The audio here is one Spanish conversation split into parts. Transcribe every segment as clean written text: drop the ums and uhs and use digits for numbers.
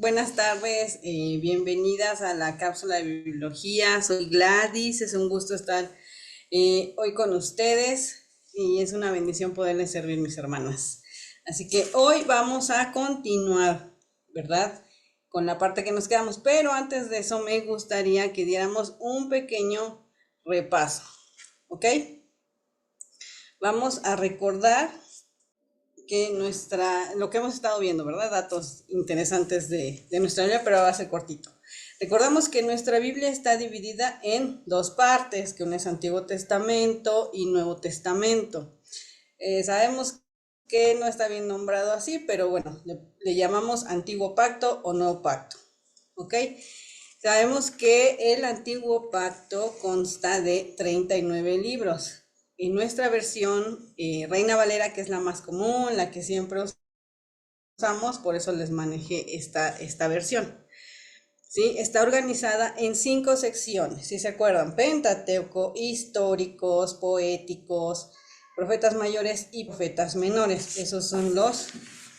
Buenas tardes, bienvenidas a la cápsula de bibliología. Soy Gladys, es un gusto estar hoy con ustedes y es una bendición poderles servir, mis hermanas. Así que hoy vamos a continuar, ¿verdad? Con la parte que nos quedamos, pero antes de eso me gustaría que diéramos un pequeño repaso, ¿ok? Vamos a recordar que lo que hemos estado viendo, ¿verdad? Datos interesantes de nuestra Biblia, pero va a ser cortito. Recordamos que nuestra Biblia está dividida en dos partes, que una es Antiguo Testamento y Nuevo Testamento. Sabemos que no está bien nombrado así, pero bueno, le llamamos Antiguo Pacto o Nuevo Pacto, ¿ok? Sabemos que el Antiguo Pacto consta de 39 libros. En nuestra versión Reina Valera, que es la más común, la que siempre usamos, por eso les manejé esta versión. ¿Sí? Está organizada en 5 secciones, si se acuerdan: Pentateuco, históricos, poéticos, profetas mayores y profetas menores. Esos son los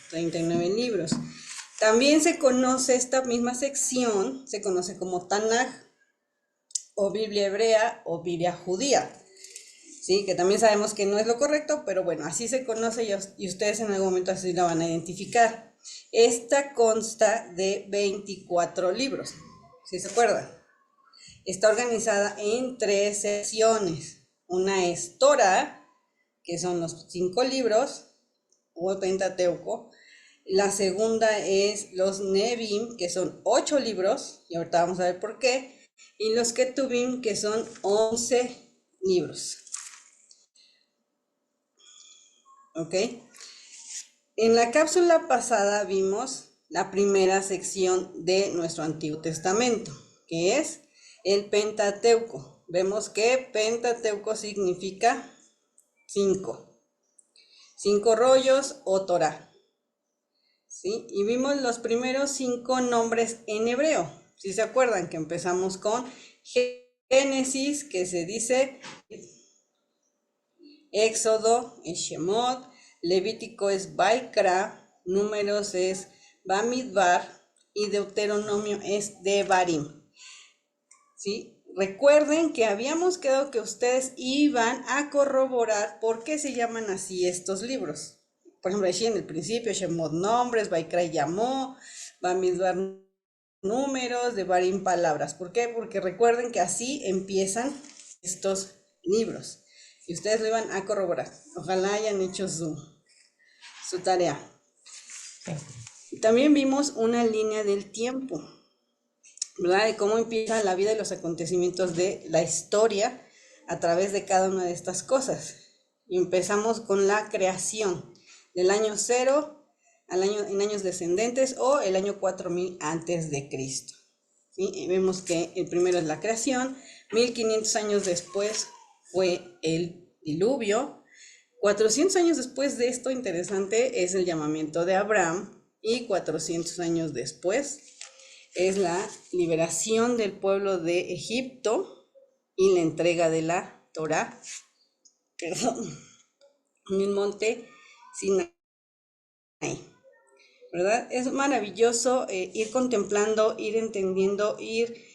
39 libros. También se conoce esta misma sección, se conoce como Tanaj, o Biblia hebrea o Biblia judía. Sí, que también sabemos que no es lo correcto, pero bueno, así se conoce y ustedes en algún momento así la van a identificar. Esta consta de 24 libros, ¿sí se acuerdan? Está organizada en 3 secciones. Una es Torah, que son los 5 libros, o Pentateuco. La segunda es los Nevim, que son 8 libros, y ahorita vamos a ver por qué. Y los Ketuvim, que son 11 libros. ¿Ok? En la cápsula pasada vimos la primera sección de nuestro Antiguo Testamento, que es el Pentateuco. Vemos que Pentateuco significa 5 rollos o Torah, ¿sí? Y vimos los primeros 5 nombres en hebreo. Si se acuerdan que empezamos con Génesis, que se dice, Éxodo es Shemot, Levítico es Baikra, Números es Bamidbar y Deuteronomio es Devarim. ¿Sí? Recuerden que habíamos quedado que ustedes iban a corroborar por qué se llaman así estos libros. Por ejemplo, allí en el principio, Shemot nombres, Baikra llamó, Bamidbar números, Devarim palabras. ¿Por qué? Porque recuerden que así empiezan estos libros. Y ustedes lo iban a corroborar. Ojalá hayan hecho su tarea. También vimos una línea del tiempo, ¿verdad? De cómo empieza la vida y los acontecimientos de la historia a través de cada una de estas cosas. Y empezamos con la creación, del año 0 en años descendentes, o el año 4000 antes de Cristo. ¿Sí? Y vemos que el primero es la creación, 1500 años después fue el diluvio, 400 años después de esto, interesante, es el llamamiento de Abraham, y 400 años después es la liberación del pueblo de Egipto y la entrega de la Torá, perdón, en el monte Sinai, ¿verdad? Es maravilloso ir contemplando, ir entendiendo, ir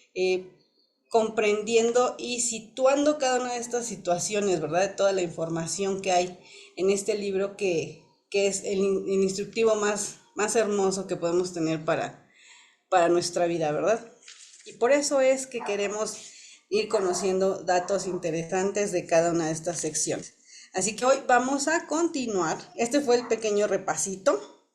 comprendiendo y situando cada una de estas situaciones, ¿verdad? De toda la información que hay en este libro que es el instructivo más hermoso que podemos tener para nuestra vida, ¿verdad? Y por eso es que queremos ir conociendo datos interesantes de cada una de estas secciones. Así que hoy vamos a continuar. Este fue el pequeño repasito.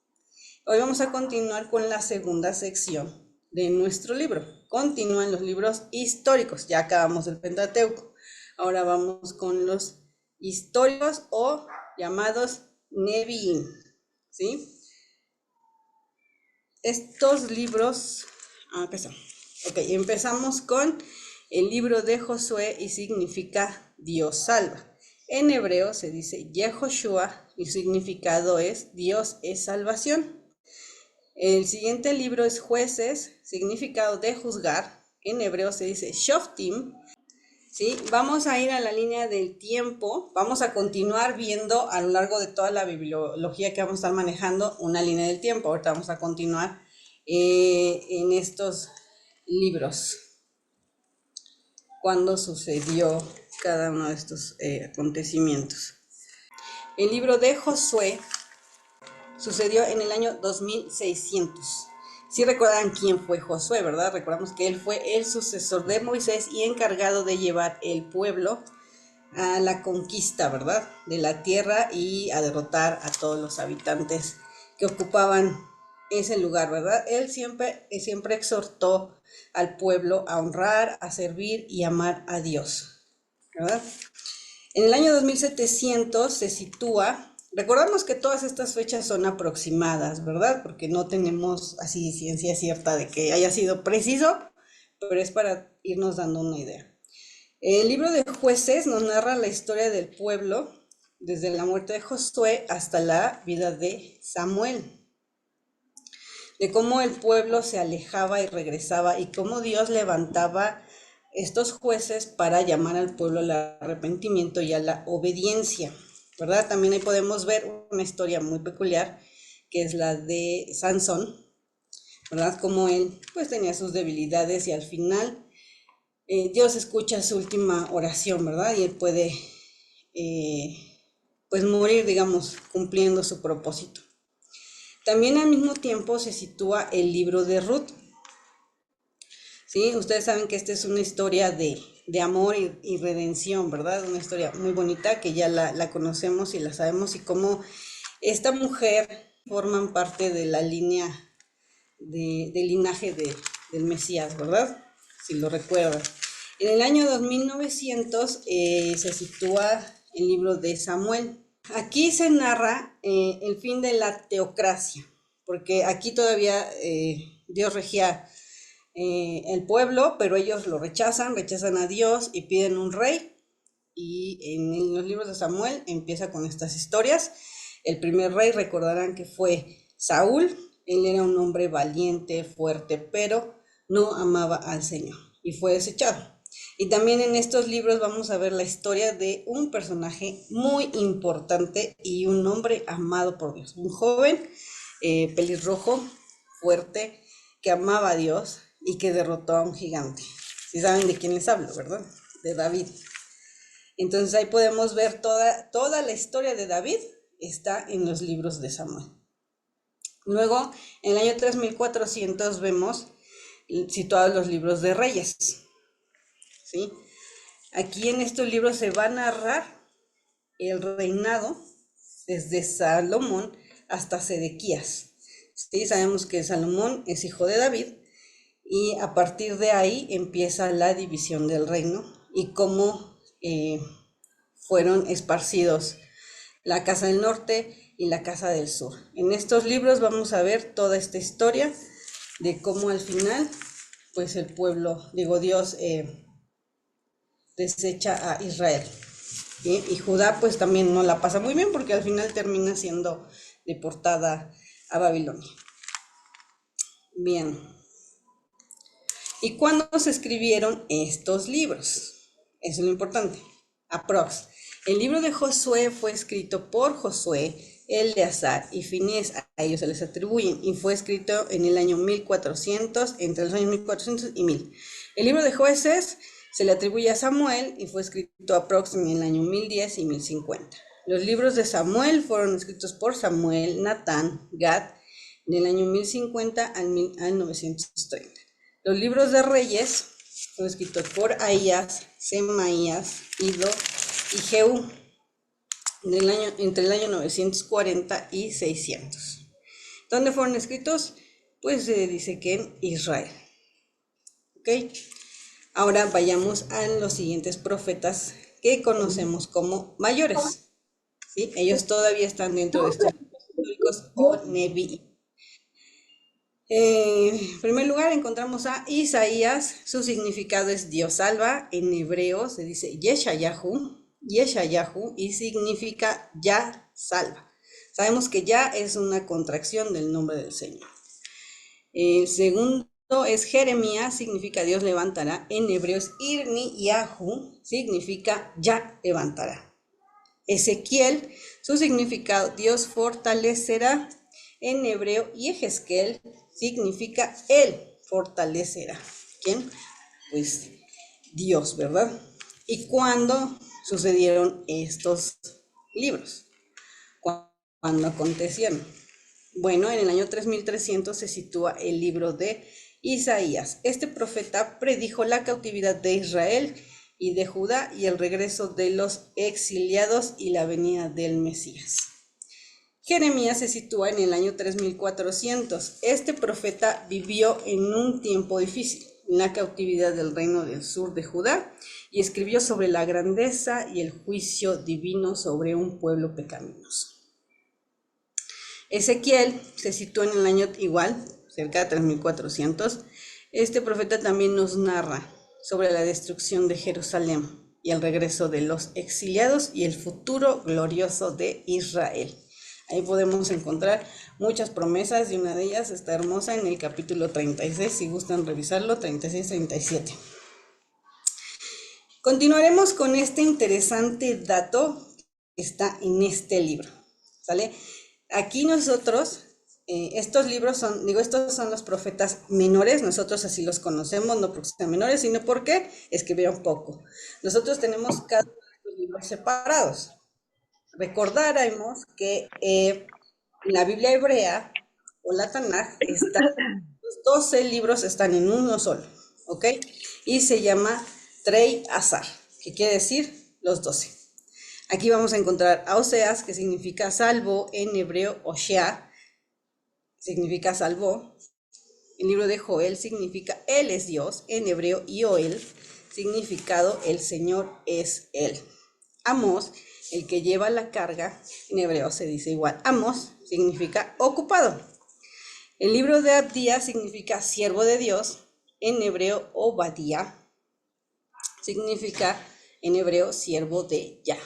Hoy vamos a continuar con la segunda sección de nuestro libro. Continúan los libros históricos. Ya acabamos el Pentateuco. Ahora vamos con los históricos, o llamados Nevi'im, ¿sí? Estos libros, acá están. Ok, empezamos con el libro de Josué y significa Dios salva. En hebreo se dice Yehoshua y su significado es Dios es salvación. El siguiente libro es Jueces, significado de juzgar. En hebreo se dice Shoftim. ¿Sí? Vamos a ir a la línea del tiempo. Vamos a continuar viendo a lo largo de toda la bibliología que vamos a estar manejando una línea del tiempo. Ahorita vamos a continuar en estos libros, cuando sucedió cada uno de estos acontecimientos. El libro de Josué sucedió en el año 2600. Sí recuerdan quién fue Josué, ¿verdad? Recordamos que él fue el sucesor de Moisés y encargado de llevar el pueblo a la conquista, ¿verdad? De la tierra y a derrotar a todos los habitantes que ocupaban ese lugar, ¿verdad? Él siempre exhortó al pueblo a honrar, a servir y amar a Dios, ¿verdad? En el año 2700 se sitúa, recordamos que todas estas fechas son aproximadas, ¿verdad? Porque no tenemos así ciencia cierta de que haya sido preciso, pero es para irnos dando una idea. El libro de Jueces nos narra la historia del pueblo desde la muerte de Josué hasta la vida de Samuel, de cómo el pueblo se alejaba y regresaba y cómo Dios levantaba estos jueces para llamar al pueblo al arrepentimiento y a la obediencia, ¿verdad? También ahí podemos ver una historia muy peculiar, que es la de Sansón, ¿verdad? Como él pues tenía sus debilidades y al final Dios escucha su última oración, ¿verdad? Y él puede pues morir, digamos, cumpliendo su propósito. También al mismo tiempo se sitúa el libro de Ruth. ¿Sí? Ustedes saben que esta es una historia de amor y redención, ¿verdad? Una historia muy bonita que ya la conocemos y la sabemos y cómo esta mujer forman parte de la línea del linaje del Mesías, ¿verdad? Si lo recuerdan. En el año 2900 se sitúa el libro de Samuel. Aquí se narra el fin de la teocracia, porque aquí todavía Dios regía el pueblo, pero ellos lo rechazan a Dios y piden un rey. Y en los libros de Samuel empieza con estas historias. El primer rey, recordarán que fue Saúl. Él era un hombre valiente, fuerte, pero no amaba al Señor y fue desechado. Y también en estos libros vamos a ver la historia de un personaje muy importante y un hombre amado por Dios. Un joven pelirrojo, fuerte, que amaba a Dios y que derrotó a un gigante. Si saben de quién les hablo, ¿verdad? De David. Entonces ahí podemos ver toda la historia de David está en los libros de Samuel. Luego, en el año 3400 vemos situados los libros de Reyes. ¿Sí? Aquí en estos libros se va a narrar el reinado desde Salomón hasta Sedequías. ¿Sí? Sabemos que Salomón es hijo de David y a partir de ahí empieza la división del reino y cómo fueron esparcidos la casa del norte y la casa del sur. En estos libros vamos a ver toda esta historia de cómo al final, pues el pueblo, Dios desecha a Israel. ¿Sí? Y Judá pues también no la pasa muy bien porque al final termina siendo deportada a Babilonia. Bien. ¿Y cuándo se escribieron estos libros? Eso es lo importante. Aprox. El libro de Josué fue escrito por Josué, Eleazar y Finés, a ellos se les atribuyen, y fue escrito en el año 1400, entre los años 1400 y 1000. El libro de Jueces se le atribuye a Samuel y fue escrito aproximadamente en el año 1010 y 1050. Los libros de Samuel fueron escritos por Samuel, Natán, Gad, del año 1050 al 930. Los libros de Reyes fueron escritos por Ahías, Semaías, Ido y Jehú entre el año 940 y 600. ¿Dónde fueron escritos? Pues se dice que en Israel. ¿Ok? Ahora vayamos a los siguientes profetas que conocemos como mayores. ¿Sí? Ellos todavía están dentro de estos libros históricos o Nevi. En primer lugar encontramos a Isaías, su significado es Dios salva, en hebreo se dice Yeshayahu y significa Ya salva. Sabemos que Ya es una contracción del nombre del Señor. Segundo es Jeremías, significa Dios levantará, en hebreo es Irni Yahu, significa Ya levantará. Ezequiel, su significado Dios fortalecerá, en hebreo, y Yehezkel significa Él fortalecerá. ¿Quién? Pues Dios, ¿verdad? ¿Y cuándo sucedieron estos libros? ¿Cuándo acontecieron? Bueno, en el año 3300 se sitúa el libro de Isaías. Este profeta predijo la cautividad de Israel y de Judá y el regreso de los exiliados y la venida del Mesías. Jeremías se sitúa en el año 3400. Este profeta vivió en un tiempo difícil, en la cautividad del reino del sur de Judá, y escribió sobre la grandeza y el juicio divino sobre un pueblo pecaminoso. Ezequiel se sitúa en el año igual, cerca de 3400. Este profeta también nos narra sobre la destrucción de Jerusalén y el regreso de los exiliados y el futuro glorioso de Israel. Ahí podemos encontrar muchas promesas y una de ellas está hermosa en el capítulo 36, si gustan revisarlo, 36-37. Continuaremos con este interesante dato que está en este libro, ¿sale? Aquí nosotros, estos libros son, estos son los profetas menores, nosotros así los conocemos, no porque sean menores, sino porque escribieron poco. Nosotros tenemos cada uno de estos libros separados. Recordaremos que en la Biblia hebrea o la Tanaj, los 12 libros están en uno solo, ¿ok? Y se llama Trei Azar, que quiere decir los 12. Aquí vamos a encontrar a Oseas, que significa salvo en hebreo, Oshea, significa salvo. El libro de Joel significa Él es Dios, en hebreo, Yoel, significado el Señor es Él. Amós, el que lleva la carga, en hebreo se dice igual, Amos, significa ocupado. El libro de Abdías significa siervo de Dios, en hebreo, Obadía, significa en hebreo, siervo de Yah.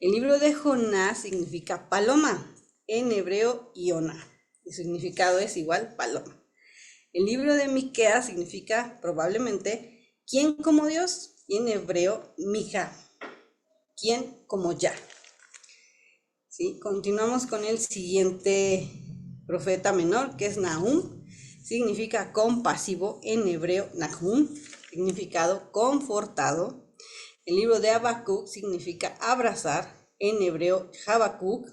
El libro de Jonás significa paloma, en hebreo, Iona. El significado es igual, paloma. El libro de Miqueas significa probablemente ¿quién como Dios? Y en hebreo, Mija, ¿quién como Yah? ¿Sí? Continuamos con el siguiente profeta menor, que es Nahum. Significa compasivo, en hebreo, Nahum, significado confortado. El libro de Habacuc significa abrazar, en hebreo Habacuc,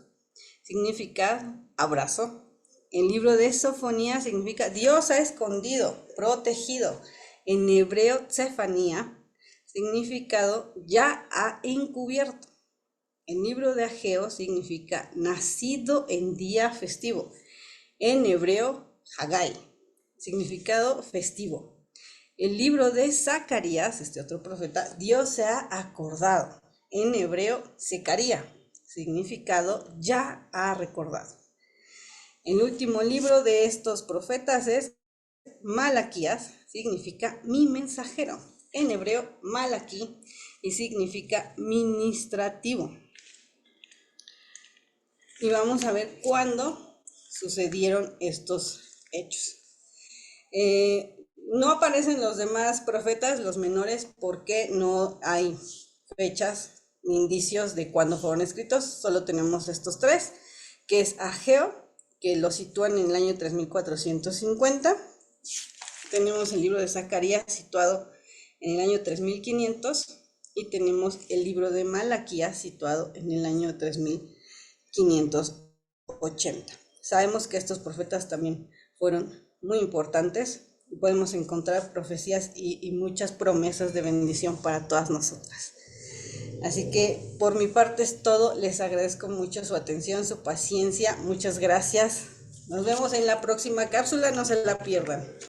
significa abrazo. El libro de Sofonía significa Dios ha escondido, protegido, en hebreo Tsefanía, significado ya ha encubierto. El libro de Ageo significa nacido en día festivo, en hebreo Hagai, significado festivo. El libro de Zacarías, este otro profeta, Dios se ha acordado. En hebreo, Secaría, significado ya ha recordado. El último libro de estos profetas es Malaquías, significa mi mensajero. En hebreo, Malaquí, y significa ministrativo. Y vamos a ver cuándo sucedieron estos hechos. No aparecen los demás profetas, los menores, porque no hay fechas ni indicios de cuándo fueron escritos. Solo tenemos estos tres, que es Ageo, que lo sitúan en el año 3450. Tenemos el libro de Zacarías situado en el año 3500 y tenemos el libro de Malaquías situado en el año 3580. Sabemos que estos profetas también fueron muy importantes. Podemos encontrar profecías y muchas promesas de bendición para todas nosotras. Así que por mi parte es todo. Les agradezco mucho su atención, su paciencia. Muchas gracias. Nos vemos en la próxima cápsula, no se la pierdan.